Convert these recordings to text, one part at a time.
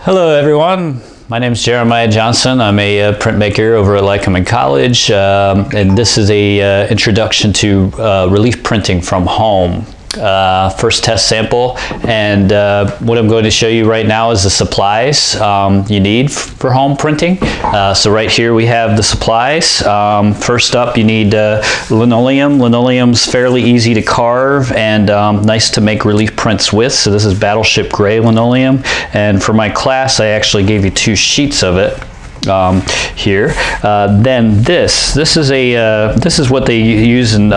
Hello everyone, my name is Jeremiah Johnson. I'm a printmaker over at Linocut College, and this is a introduction to relief printing from home. First test sample, and what I'm going to show you right now is the supplies you need for home printing. So right here we have the supplies. First up, you need linoleum. Linoleum's fairly easy to carve and nice to make relief prints with. So this is Battleship Gray linoleum, and for my class I actually gave you 2 sheets of it. Here. Then this is what they use in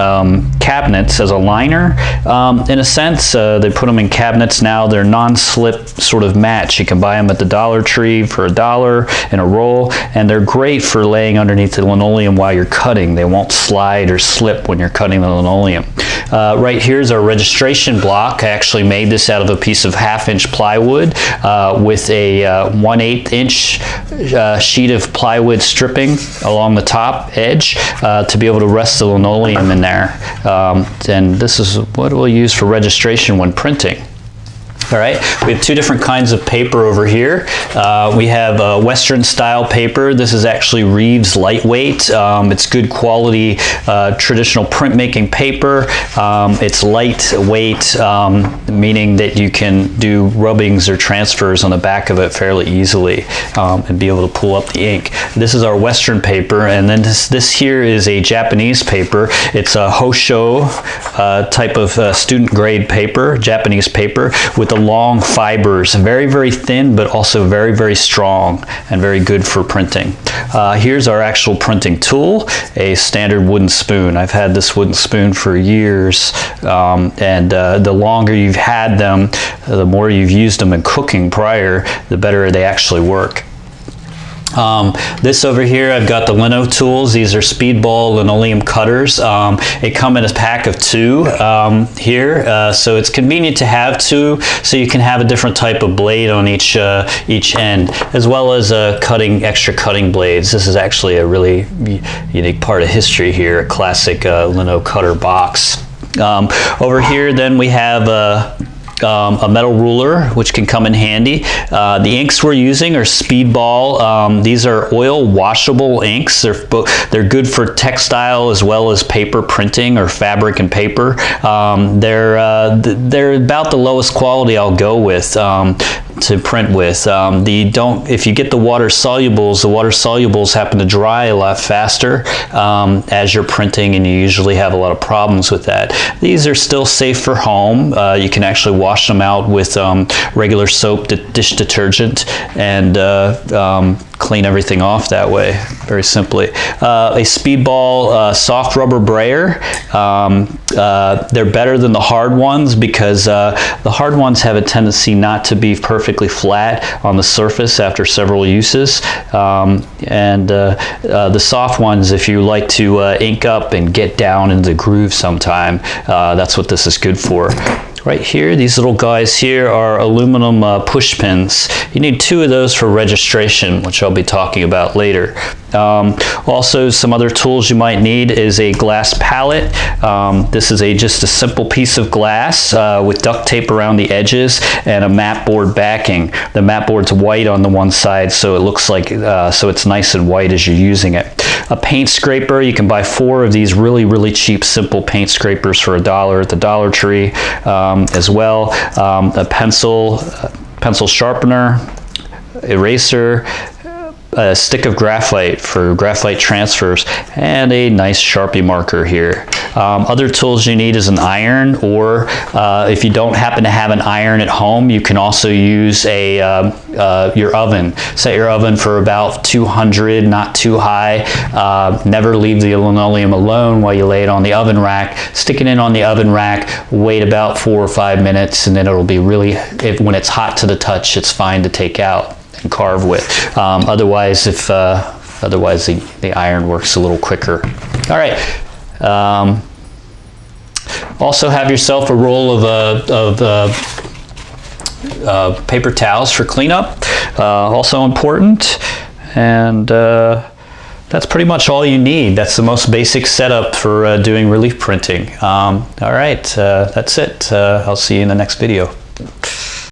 cabinets as a liner. In a sense, they put them in cabinets now. They're non-slip sort of mats. You can buy them at the Dollar Tree for $1 in a roll, and they're great for laying underneath the linoleum while you're cutting. They won't slide or slip when you're cutting the linoleum. Right here is our registration block. I actually made this out of a piece of 1/2-inch plywood with a 1/8 inch sheet of plywood stripping along the top edge to be able to rest the linoleum in there. And this is what we'll use for registration when printing. All right, we have 2 different kinds of paper over here. We have Western style paper. This is actually Reves lightweight. It's good quality traditional printmaking paper. It's lightweight, meaning that you can do rubbings or transfers on the back of it fairly easily and be able to pull up the ink. This is our Western paper, and then this here is a Japanese paper. It's a Hosho type of student grade paper, Japanese paper, with the long fibers, very, very thin, but also very, very strong and very good for printing. Here's our actual printing tool, a standard wooden spoon. I've had this wooden spoon for years, and the longer you've had them, the more you've used them in cooking prior, the better they actually work. This over here, I've got the lino tools. These are Speedball Linoleum cutters. They come in a pack of 2 here, so it's convenient to have 2, so you can have a different type of blade on each end, as well as extra cutting blades. This is actually a really unique part of history here, a classic Linocutter box. Over here, then we have a metal ruler, which can come in handy. The inks we're using are Speedball. These are oil washable inks. They're good for textile as well as paper printing or fabric and paper. They're about the lowest quality I'll go with to print with. If you get the water solubles happen to dry a lot faster as you're printing, and you usually have a lot of problems with that. These are still safe for home. You can actually wash them out with regular soap, dish detergent, and clean everything off that way, very simply. A Speedball soft rubber brayer. They're better than the hard ones because the hard ones have a tendency not to be perfectly flat on the surface after several uses. The soft ones, if you like to ink up and get down into the groove sometime, that's what this is good for. Right here, these little guys here are aluminum pushpins. You need 2 of those for registration, which I'll be talking about later. Also, some other tools you might need is a glass pallet. This is just a simple piece of glass with duct tape around the edges and a matboard backing. The matboard's white on the one side, so it looks like so it's nice and white as you're using it. A paint scraper. You can buy 4 of these really, really cheap, simple paint scrapers for $1 at the Dollar Tree. As well, a pencil sharpener, eraser, a stick of graphite for graphite transfers, and a nice Sharpie marker here. Other tools you need is an iron, or if you don't happen to have an iron at home, you can also use your oven. Set your oven for about 200, not too high. Never leave the linoleum alone while you lay it on the oven rack. Stick it in on the oven rack, wait about 4 or 5 minutes, and then it'll be when it's hot to the touch, it's fine to take out and carve with. Otherwise, the iron works a little quicker. All right. Also have yourself a roll of paper towels for cleanup. Also important. And that's pretty much all you need. That's the most basic setup for doing relief printing. All right, that's it. I'll see you in the next video.